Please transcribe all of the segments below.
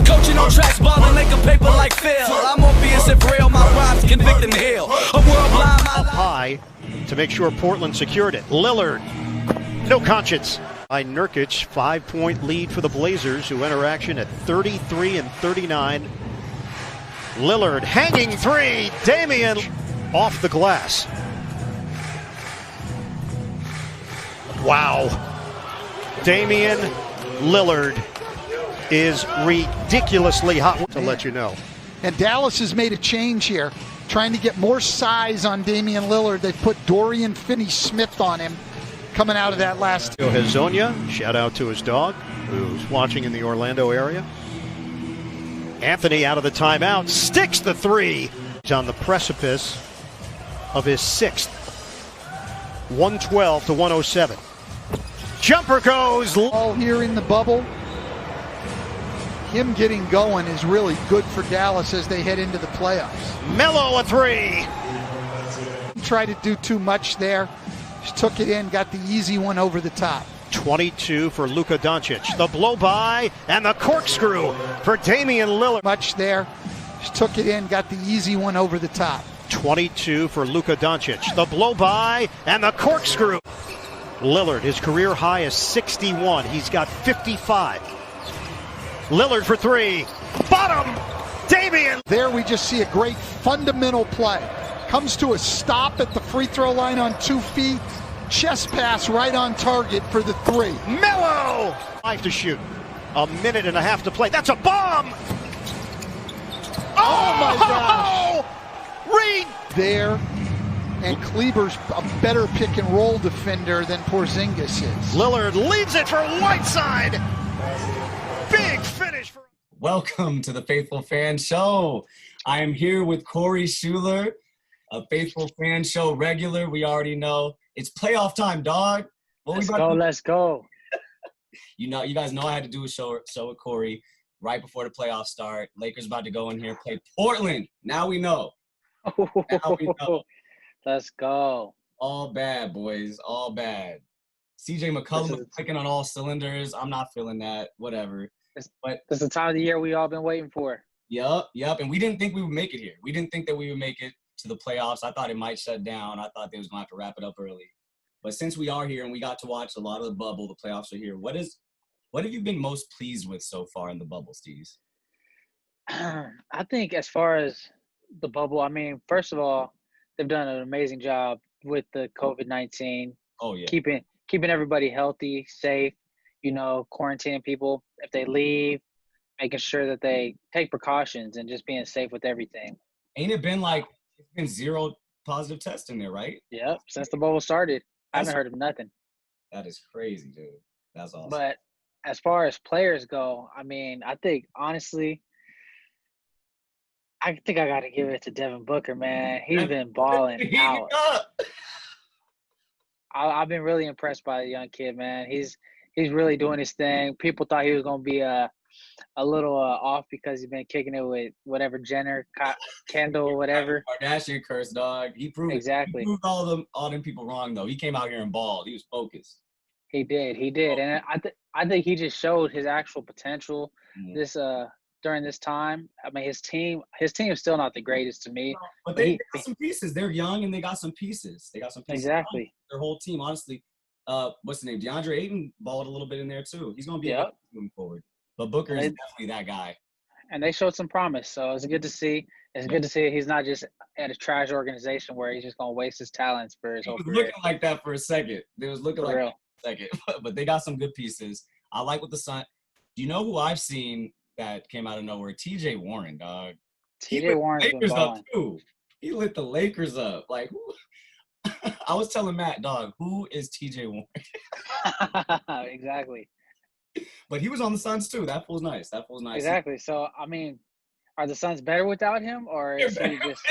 Coaching on tracks, balling like a paper like Phil. I'm Morpheus if real, my rhymes convict and heal. A world blind, my up high to make sure Portland secured it. Lillard, no conscience. By Nurkic, 5-point lead for the Blazers, who enter action at 33-39. Lillard hanging three. Damian off the glass. Wow. Damian Lillard is ridiculously hot, to let you know. And Dallas has made a change here, trying to get more size on Damian Lillard. They've put Dorian Finney-Smith on him coming out of that last. Hazonia, shout out to his dog, who's watching in the Orlando area. Anthony out of the timeout, sticks the three. He's on the precipice of his sixth. 112-107. Jumper goes. All here in the bubble. Him getting going is really good for Dallas as they head into the playoffs. Melo a three. Tried to do too much there. Just took it in, got the easy one over the top. 22 for Luka Doncic. The blow by and the corkscrew for Damian Lillard. Much there. Just took it in, got the easy one over the top. 22 for Luka Doncic. The blow by and the corkscrew. Lillard, his career high is 61. He's got 55. Lillard for three. Bottom. Damian. There we just see a great fundamental play. Comes to a stop at the free throw line on 2 feet. Chest pass right on target for the three. Melo! 5 to shoot. A minute and a half to play. That's a bomb! Oh my gosh! Reed! There. And Kleber's a better pick and roll defender than Porzingis is. Lillard leads it for Whiteside. Big finish for. Welcome to the Faithful Fan Show. I am here with Corey Schuler, a Faithful Fan Show regular. We already know it's playoff time, dog. Let's go. You guys know I had to do a show with Corey right before the playoffs start. Lakers about to go in here and play Portland. Now we know. Now we know. Let's go. All bad, boys. All bad. CJ McCollum is clicking on all cylinders. I'm not feeling that. Whatever. But this is the time of the year we all been waiting for. Yep. And we didn't think we would make it here. We didn't think that we would make it to the playoffs. I thought it might shut down. I thought they was going to have to wrap it up early. But since we are here and we got to watch a lot of the bubble, the playoffs are here. What have you been most pleased with so far in the bubble, Steez? I think as far as the bubble, I mean, first of all, they've done an amazing job with the COVID-19. Oh, yeah. Keeping everybody healthy, safe, quarantining people. If they leave, making sure that they take precautions and just being safe with everything. Ain't it been it's been 0 positive tests in there, right? Yep, since the bubble started. I haven't heard of nothing. That is crazy, dude. That's awesome. But as far as players go, I mean, I think, honestly, I think I got to give it to Devin Booker, man. He's been balling out. I've been really impressed by the young kid, man. He's really doing his thing. People thought he was going to be a little off because he's been kicking it with whatever Jenner, Kendall, whatever. Kardashian curse, dog. He proved exactly. He proved all them people wrong, though. He came out here and balled. He was focused. He did, and I think he just showed his actual potential during this time. I mean, his team is still not the greatest to me. But they got some pieces. They're young and they got some pieces. Exactly. Their whole team, honestly. What's the name? DeAndre Ayton balled a little bit in there too. He's going to be moving forward. But Booker is definitely that guy. And they showed some promise, so it's good to see. It's good to see he's not just at a trash organization where he's just going to waste his talents for his whole career. Looking like that for a second. They was looking for like real. that for a second. But they got some good pieces. I like what the Sun. Do you know who I've seen that came out of nowhere? TJ Warren, dog. TJ Warren's been Lakers balling. up too. He lit the Lakers up. Like, who? I was telling Matt, dog, who is TJ Warren? Exactly. But he was on the Suns too. That fool's nice. Exactly. So, I mean, are the Suns better without him, or is he just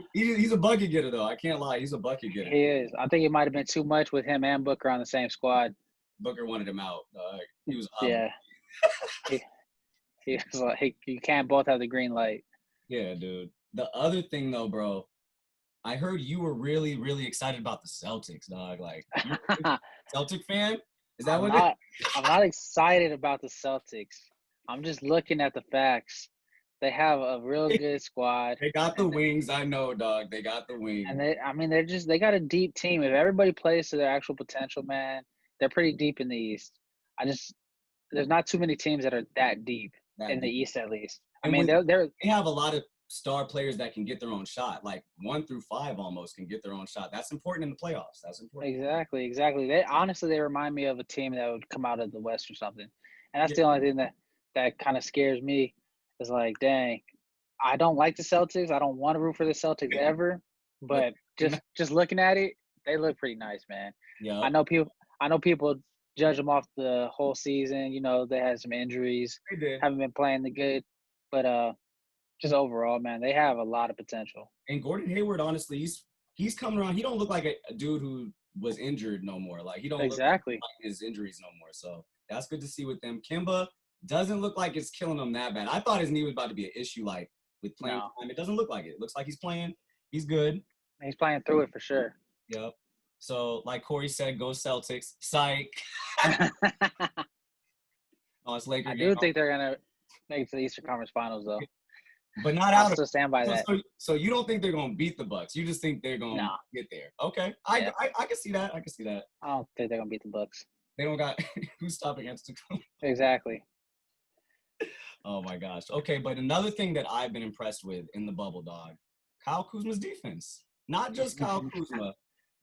– He's a bucket getter, though. I can't lie. He's a bucket getter. He is. I think it might have been too much with him and Booker on the same squad. Booker wanted him out. He was up. Yeah. he was like, you can't both have the green light. Yeah, dude. The other thing, though, bro, I heard you were really, really excited about the Celtics, dog. Like, you a Celtic fan? Is that what I'm not excited about the Celtics, I'm just looking at the facts. They have a real good squad. They got the wings. I know, dog. They got the wings. And they got a deep team. If everybody plays to their actual potential, man, they're pretty deep in the East. There's not too many teams that are that deep in the East, at least. I mean, they have a lot of star players that can get their own shot. Like 1 through 5 almost can get their own shot. That's important in the playoffs. That's important. Exactly. They remind me of a team that would come out of the West or something. And that's the only thing that kind of scares me. Is like, dang, I don't like the Celtics. I don't want to root for the Celtics ever. But just looking at it, they look pretty nice, man. Yeah. I know people judge them off the whole season. You know, they had some injuries. They did. Haven't been playing the good. But just overall, man, they have a lot of potential. And Gordon Hayward, honestly, he's coming around. He don't look like a dude who was injured no more. Like he don't look like his injuries no more. So that's good to see with them. Kimba doesn't look like it's killing him that bad. I thought his knee was about to be an issue, like with playing time. It doesn't look like it. It looks like he's playing. He's good. He's playing through it for sure. Yep. So, like Corey said, go Celtics. Psych. It's Lakers. I do think they're gonna make it to the Eastern Conference Finals, though. But not out of. Still stand by that. So you don't think they're gonna beat the Bucks? You just think they're gonna get there? Okay. I can see that. I don't think they're gonna beat the Bucks. They don't got who's stopping Antetokounmpo. Exactly. Oh my gosh. Okay, but another thing that I've been impressed with in the bubble, dog, Kyle Kuzma's defense. Not just Kyle Kuzma,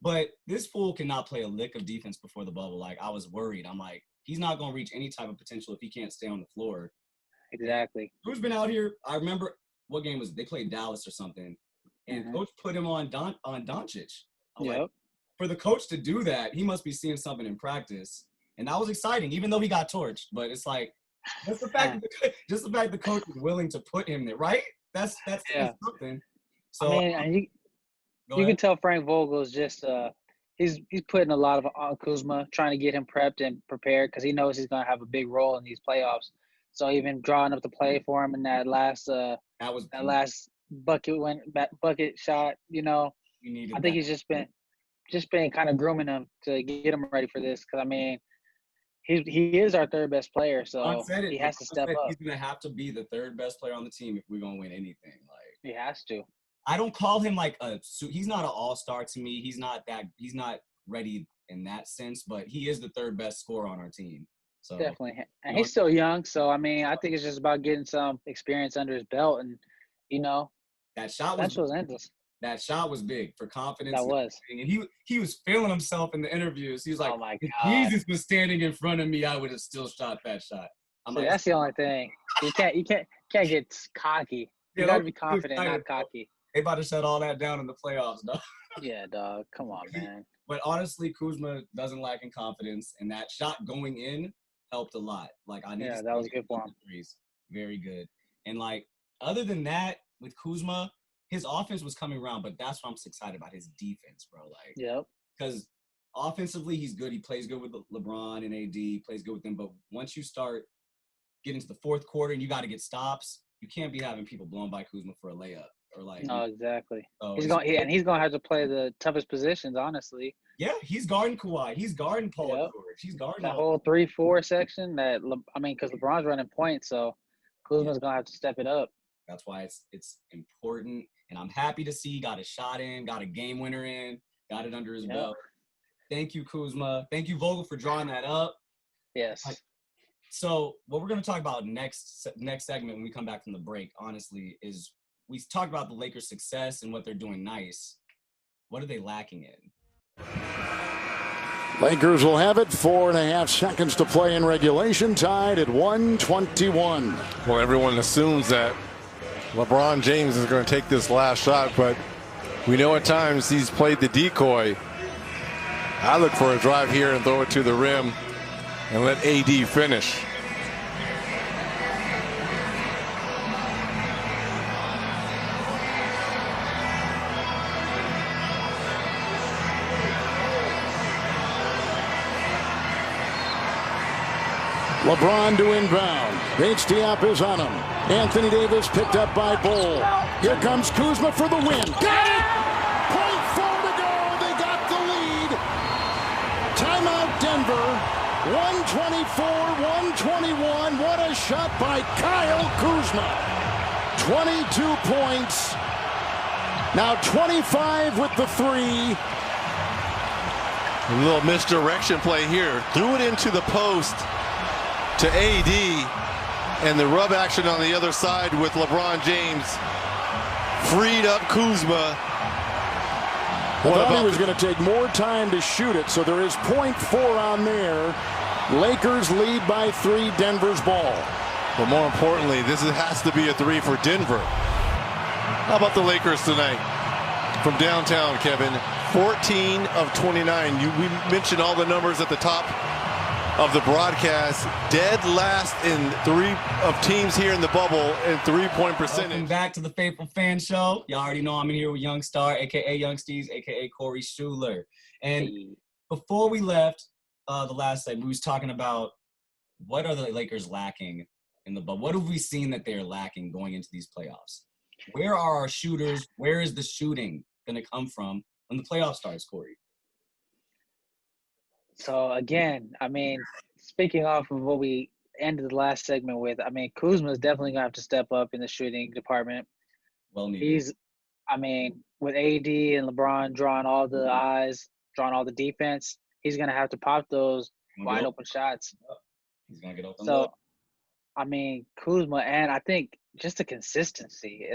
but this fool cannot play a lick of defense before the bubble. Like, I was worried. I'm like, he's not gonna reach any type of potential if he can't stay on the floor. Exactly. Who's been out here? I remember what game was it? They played Dallas or something, and coach put him on Doncic. Like, for the coach to do that, he must be seeing something in practice, and that was exciting. Even though he got torched, but it's like just the fact the coach is willing to put him there, right? That's something. So I mean, you can tell Frank Vogel is just he's putting a lot of on Kuzma, trying to get him prepped and prepared because he knows he's gonna have a big role in these playoffs. So even drawing up the play for him in that last last bucket shot, you know, I think he's just been kind of grooming him to get him ready for this. Because I mean, he is our third best player, so he has to step up. He's gonna have to be the third best player on the team if we're gonna win anything. Like, he has to. I don't call him like he's not an all-star to me. He's not ready in that sense, but he is the third best scorer on our team. So definitely, and he's still young. So I mean, I think it's just about getting some experience under his belt, and you know, that shot was big for confidence. That was, and he was feeling himself in the interviews. He was like, "Oh my God, if Jesus was standing in front of me, I would have still shot that shot." That's the only thing. You can't get cocky. You gotta be confident, not cocky. They about to shut all that down in the playoffs, dog. Yeah, dog. Come on, man. But honestly, Kuzma doesn't lack in confidence, and that shot going in helped a lot. Like, that was good for him. Very good. And like, other than that, with Kuzma, his offense was coming around, but that's what I'm so excited about, his defense, bro. Like, because offensively, he's good. He plays good with LeBron and AD, plays good with them. But once you start getting to the fourth quarter and you got to get stops, you can't be having people blown by Kuzma for a layup. No, exactly. So he's gonna have to play the toughest positions, honestly. Yeah, he's guarding Kawhi. He's guarding Paul George. He's guarding that whole 3-4 section. Because LeBron's running point, so Kuzma's gonna have to step it up. That's why it's important, and I'm happy to see he got a shot in, got a game winner in, got it under his belt. Thank you, Kuzma. Thank you, Vogel, for drawing that up. Yes. So what we're gonna talk about next segment when we come back from the break, honestly, is we talked about the Lakers' success and what they're doing nice. What are they lacking in? Lakers will have it. 4.5 seconds to play in regulation. Tied at 121. Well, everyone assumes that LeBron James is going to take this last shot, but we know at times he's played the decoy. I look for a drive here and throw it to the rim and let AD finish. LeBron to inbound. H-Diop is on him. Anthony Davis picked up by Bull. Here comes Kuzma for the win. Got it! 0.4 to go. They got the lead. Timeout Denver. 124-121. What a Tremendous shot by Kyle Kuzma. 22 points. Now 25 with the three. A little misdirection play here. Threw it into the post to AD. And the rub action on the other side with LeBron James. Freed up Kuzma. I thought he was going to take more time to shoot it, so there is 0.4 on there. Lakers lead by 3, Denver's ball. But more importantly, this has to be a 3 for Denver. How about the Lakers tonight? From downtown, Kevin, 14 of 29. We mentioned all the numbers at the top of the broadcast. Dead last in 3 of teams here in the bubble in 3-point percentage. Welcome back to the Faithful Fan Show. Y'all already know I'm in here with Young Star, a.k.a. Young Steez, a.k.a. Corey Schuler. And before we left the last segment, we was talking about what are the Lakers lacking in the bubble. What have we seen that they're lacking going into these playoffs? Where are our shooters? Where is the shooting going to come from when the playoff starts, Corey? So, again, I mean, speaking off of what we ended the last segment with, I mean, Kuzma is definitely going to have to step up in the shooting department. Well needed. With AD and LeBron drawing all the eyes, drawing all the defense, he's going to have to pop those wide open shots. He's going to get open. So, I mean, Kuzma, and I think just the consistency,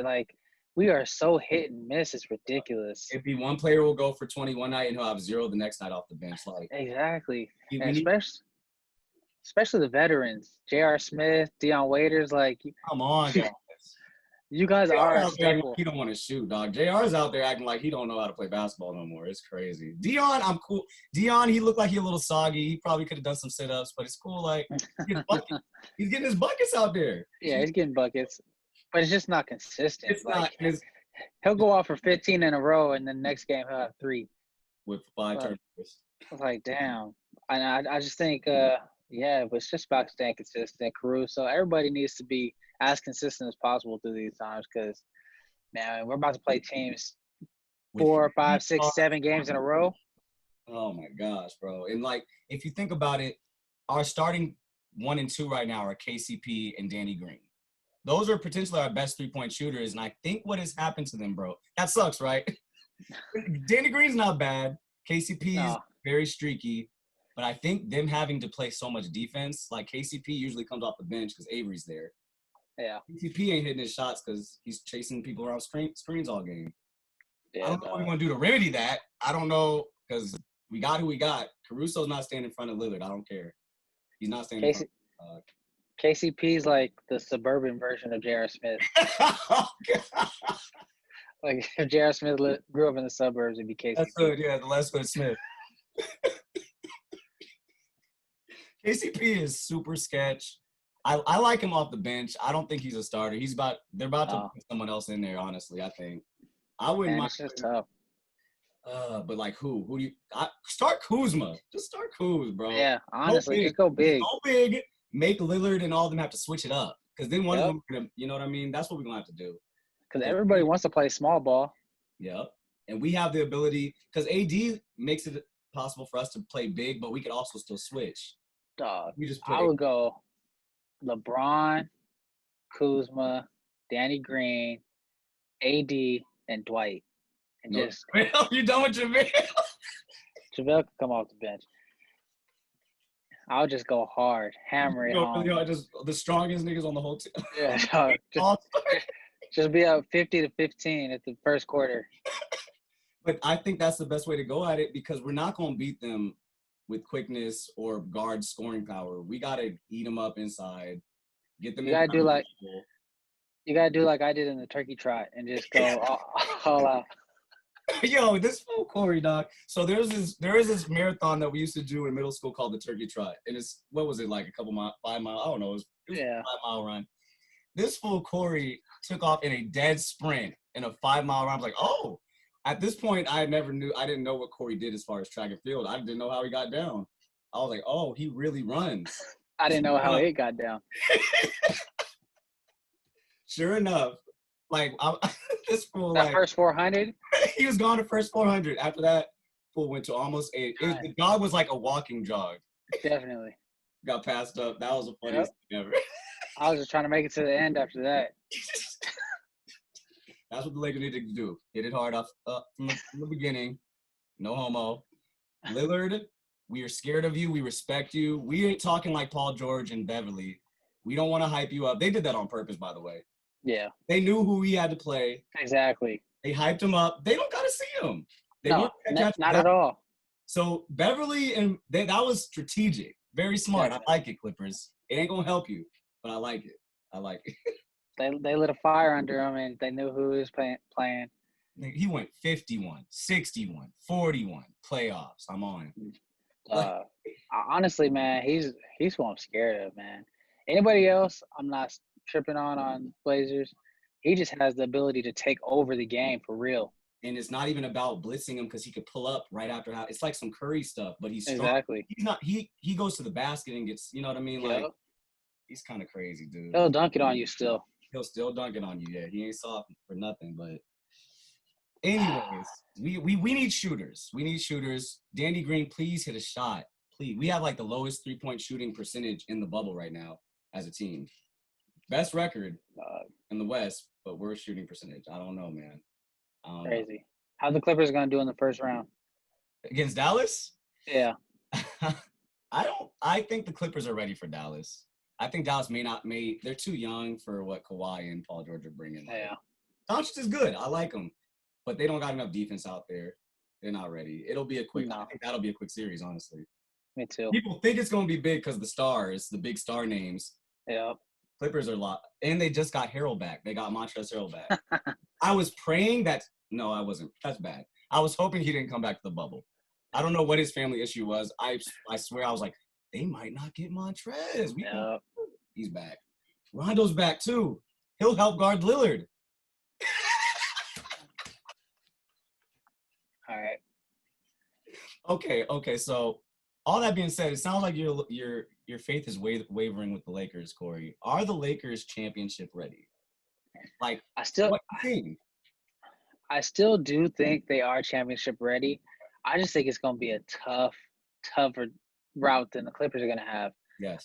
we are so hit and miss. It's ridiculous. If one player will go for 20 one night and he'll have 0 the next night off the bench. Exactly. And especially the veterans, J.R. Smith, Dion Waiters, come on, guys. You guys are a staple. He don't want to shoot, dog. JR's out there acting like he don't know how to play basketball no more. It's crazy. Dion, I'm cool. Dion, he looked like he a little soggy. He probably could have done some sit-ups, but it's cool. He's getting his buckets out there. Yeah, he's getting buckets. But it's just not consistent. It's not. He'll go off for 15 in a row, and then next game he'll have 3. With 5 turnovers. Damn. And I just think, but it's just about staying consistent. Caruso, everybody needs to be as consistent as possible through these times because, man, we're about to play teams 4, 5, 6, 7 games in a row. Oh, my gosh, bro. And, if you think about it, our starting 1 and 2 right now are KCP and Danny Green. Those are potentially our best 3-point shooters, and I think what has happened to them, bro, that sucks, right? Danny Green's not bad. KCP is very streaky, but I think them having to play so much defense, KCP usually comes off the bench because Avery's there. Yeah. KCP ain't hitting his shots because he's chasing people around screens all game. Yeah, I don't know what we want to do to remedy that. I don't know because we got who we got. Caruso's not standing in front of Lillard. I don't care. He's not standing in front of KCP's like the suburban version of J.R. Smith. Oh, God. If J.R. Smith grew up in the suburbs, it'd be KCP. That's good, yeah, the Les Smith. KCP is super sketch. I like him off the bench. I don't think he's a starter. They're about to put someone else in there, honestly, I think. I wouldn't mind. It's just tough. But who? Who do you start Kuzma? Just start Kuz, bro. Yeah, honestly, just go big. Go big. Make Lillard and all of them have to switch it up. Because then one of them, you know what I mean? That's what we're going to have to do. Because everybody wants to play small ball. Yep. And we have the ability – because AD makes it possible for us to play big, but we could also still switch. Dog. I would go LeBron, Kuzma, Danny Green, AD, and Dwight. And just – You done with JaVale? JaVale can come off the bench. I'll just go hard, hammer it home. Just the strongest niggas on the whole team. Yeah, just be up 50-15 at the first quarter. But I think that's the best way to go at it because we're not going to beat them with quickness or guard scoring power. We got to eat them up inside, get them. You got to do like I did in the turkey trot and just go all out. Yo, this fool Corey, dog. So there is this marathon that we used to do in middle school called the Turkey Trot, and it's a couple 5 mile. I don't know. It was a 5-mile run. This fool Corey took off in a dead sprint in a 5-mile run. I was like, oh. At this point, I didn't know what Corey did as far as track and field. I didn't know how he got down. I was like, oh, he really runs. I didn't know how it got down. Sure enough, this fool first 400. He was gone to first 400. After that, fool went to almost 8. The jog was like a walking jog. Definitely. Got passed up. That was the funniest thing ever. I was just trying to make it to the end after that. That's what the Lakers need to do. Hit it hard up from the beginning. No homo. Lillard, we are scared of you. We respect you. We ain't talking like Paul George and Beverly. We don't want to hype you up. They did that on purpose, by the way. Yeah. They knew who he had to play. Exactly. They hyped him up. They don't got to see him. No, not at all. So Beverly that was strategic. Very smart. I like it, Clippers. It ain't going to help you, but I like it. I like it. They lit a fire under him, and they knew who he was playing. He went 51, 61, 41 playoffs. I'm on him. Honestly, man, he's who I'm scared of, man. Anybody else, I'm not tripping on Blazers. He just has the ability to take over the game for real. And it's not even about blitzing him because he could pull up right after. It's like some Curry stuff, but he's strong. Exactly. He's not. He goes to the basket and gets. You know what I mean? Like he's kind of crazy, dude. He'll dunk it on you still. He'll still dunk it on you. Yeah, he ain't soft for nothing. But anyways, we need shooters. We need shooters. Danny Green, please hit a shot. Please. We have like the lowest 3-point shooting percentage in the bubble right now as a team. Best record in the West, but worst shooting percentage. I don't know, man. Crazy. How the Clippers going to do in the first round? Against Dallas? Yeah. I think the Clippers are ready for Dallas. I think Dallas they're too young for what Kawhi and Paul George are bringing. Yeah. Doncic is good. I like him. But they don't got enough defense out there. They're not ready. I think that'll be a quick series, honestly. Me too. People think it's going to be big because the big star names. Yeah. Clippers are a lot. And they just got Harrell back. They got Montrezl Harrell back. I was praying that – no, I wasn't. That's bad. I was hoping he didn't come back to the bubble. I don't know what his family issue was. I swear I was like, they might not get Montrez. He's back. Rondo's back too. He'll help guard Lillard. All right. Okay. So all that being said, it sounds like your faith is wavering with the Lakers, Corey. Are the Lakers championship ready? Like I still do think they are championship ready. I just think it's going to be a tougher route than the Clippers are going to have. Yes.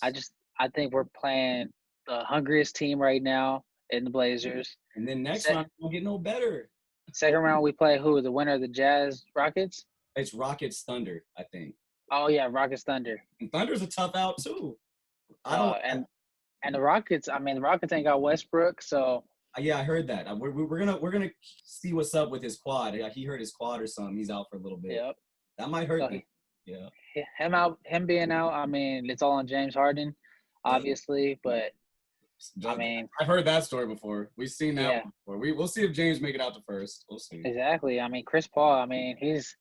I think we're playing the hungriest team right now in the Blazers. And then next round we'll get no better. Second round we play who? The winner of the Jazz Rockets? It's Rockets Thunder, I think. Oh yeah, Rockets Thunder. And Thunder's a tough out too. And the Rockets. I mean, the Rockets ain't got Westbrook, so. Yeah, I heard that. We're gonna see what's up with his quad. He hurt his quad or something. He's out for a little bit. Yep. That might hurt him. Yeah. Him being out. I mean, it's all on James Harden, obviously. But I mean, I've heard that story before. We've seen that one before. We'll see if James make it out to first. We'll see. Exactly. I mean, Chris Paul. I mean, he's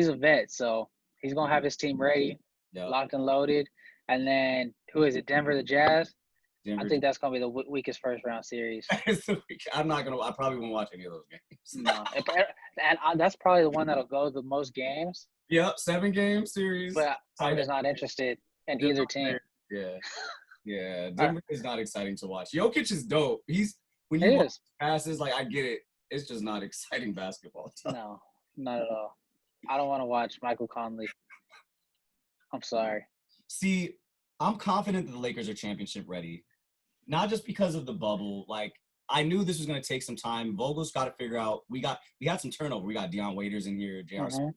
a vet, so he's gonna have his team ready, locked and loaded. And then who is it? Denver, the Jazz. I think that's going to be the weakest first-round series. I probably won't watch any of those games. No. And that's probably the one that'll go the most games. Yep, 7-game series. But I'm just not interested in either team. Yeah. Denver is not exciting to watch. Jokic is dope. When you watch passes, like, I get it. It's just not exciting basketball. No, not at all. I don't want to watch Michael Conley. I'm sorry. See, I'm confident that the Lakers are championship ready. Not just because of the bubble. Like, I knew this was going to take some time. Vogel's got to figure out. We had some turnover. We got Deion Waiters in here, J.R. Smith.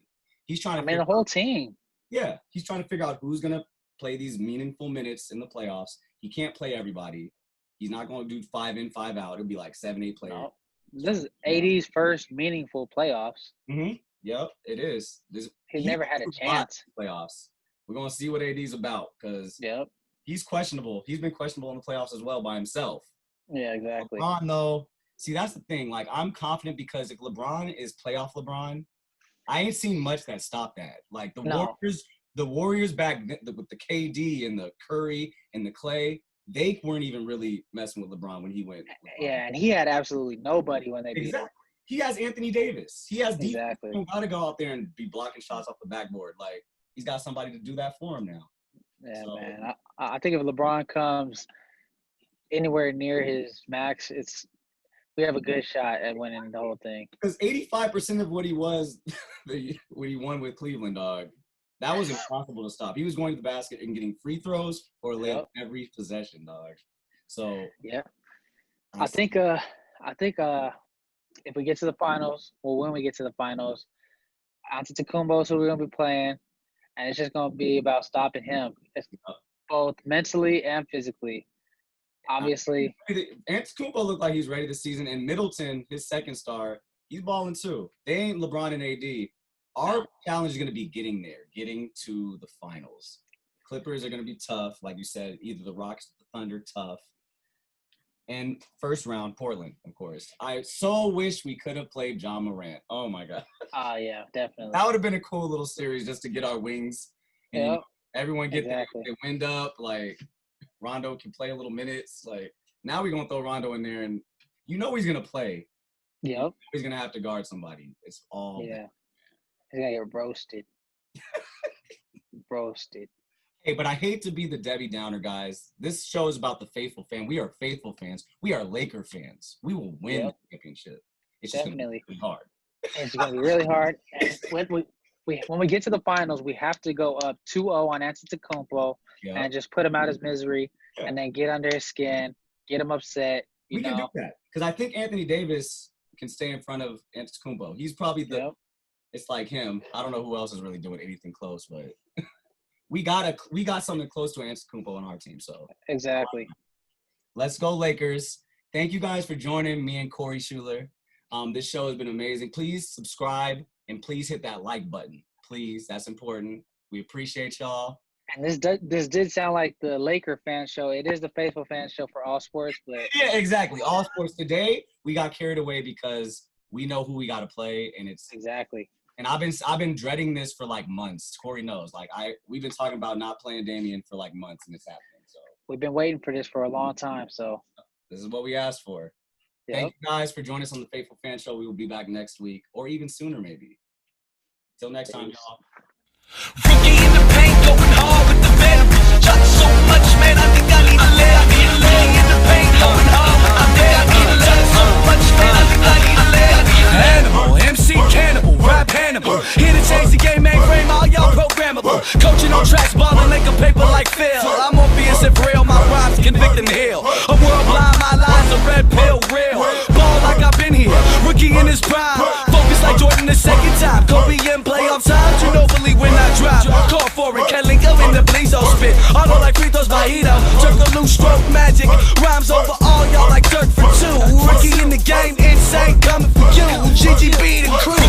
He's trying to. The whole team. Yeah, he's trying to figure out who's going to play these meaningful minutes in the playoffs. He can't play everybody. He's not going to do 5 in, 5 out. It'll be like 7, 8 players. No. This is AD's first meaningful playoffs. Mm-hmm. Yep, it is. He's never had a chance. Playoffs. We're going to see what AD's about because he's questionable. He's been questionable in the playoffs as well by himself. Yeah, exactly. LeBron, though, see, that's the thing. Like, I'm confident because if LeBron is playoff LeBron, I ain't seen much that stopped that. Like, the Warriors back with the KD and the Curry and the Clay, they weren't even really messing with LeBron when he went. Yeah, and he had absolutely nobody when they beat him. He has Anthony Davis. He has defense. Exactly. He don't got to go out there and be blocking shots off the backboard. Like, he's got somebody to do that for him now. Yeah, so, man. I think if LeBron comes anywhere near his max, we have a good shot at winning the whole thing. Because 85% of what he was when he won with Cleveland, dog, that was impossible to stop. He was going to the basket and getting free throws or layup every possession, dog. So yeah, I think if we get to the finals, or when we get to the finals, Antetokounmpo is who we're gonna be playing, and it's just gonna be about stopping him, both mentally and physically. Obviously, Antetokounmpo looked like he's ready this season, and Middleton, his second star, he's balling too. They ain't LeBron and AD. Our challenge is going to be getting there, getting to the finals. Clippers are going to be tough, like you said, either the Rockets or the Thunder, tough. And first round, Portland, of course. I so wish we could have played John Morant. Oh, my God. yeah, definitely. That would have been a cool little series just to get our wings. And you know, everyone get the wind up. Like, Rondo can play a little minutes. Like, now we're going to throw Rondo in there, and you know he's going to play. Yep. He's going to have to guard somebody. It's all bad. He's going to get roasted. Roasted. Hey, but I hate to be the Debbie Downer, guys. This show is about the faithful fan. We are faithful fans. We are Laker fans. We will win the championship. It's just going to be really hard. It's going to be really hard. And when we get to the finals, we have to go up 2-0 on Antetokounmpo and just put him out of his misery and then get under his skin, get him upset. We can do that because I think Anthony Davis can stay in front of Antetokounmpo. He's probably it's like him. I don't know who else is really doing anything close, but we got something close to Antetokounmpo on our team. So exactly. Let's go Lakers. Thank you guys for joining me and Corey Schuler. This show has been amazing. Please subscribe and please hit that like button. Please, that's important. We appreciate y'all. And this did sound like the Laker fan show. It is the Faithful Fan Show for all sports, but yeah, exactly. All sports. Today we got carried away because we know who we got to play, and it's exactly. And I've been dreading this for like months. Corey knows. Like we've been talking about not playing Damian for like months, and it's happening. So we've been waiting for this for a long time. So this is what we asked for. Yep. Thank you guys for joining us on the Faithful Fan Show. We will be back next week, or even sooner, maybe. Till next time, y'all. Rookie in the paint, going hard with the venom. Shot so much, man, I think I need a lay. Rookie in the paint, going hard with the venom. Shot so much, man, I think I need a lay. Animal, MC Cannibal, rap Hannibal. Here to change the game, mainframe, all y'all programmable. Coaching on tracks, balling like a paper like Phil. I'm Morpheus and real, my rhymes convict and heal. A world blind, my lies a red pill, real. Ball like I've been here, rookie in his prime. Focus like Jordan the second time. Kobe in playoff times, you know believe when I drop. Call for it, Kelly go in the please don't spit. Auto like free throws by Ito. Circle loose stroke magic. Rhymes over all y'all like Dirk for two. Rookie in the game, insane coming for you. GGB the crew.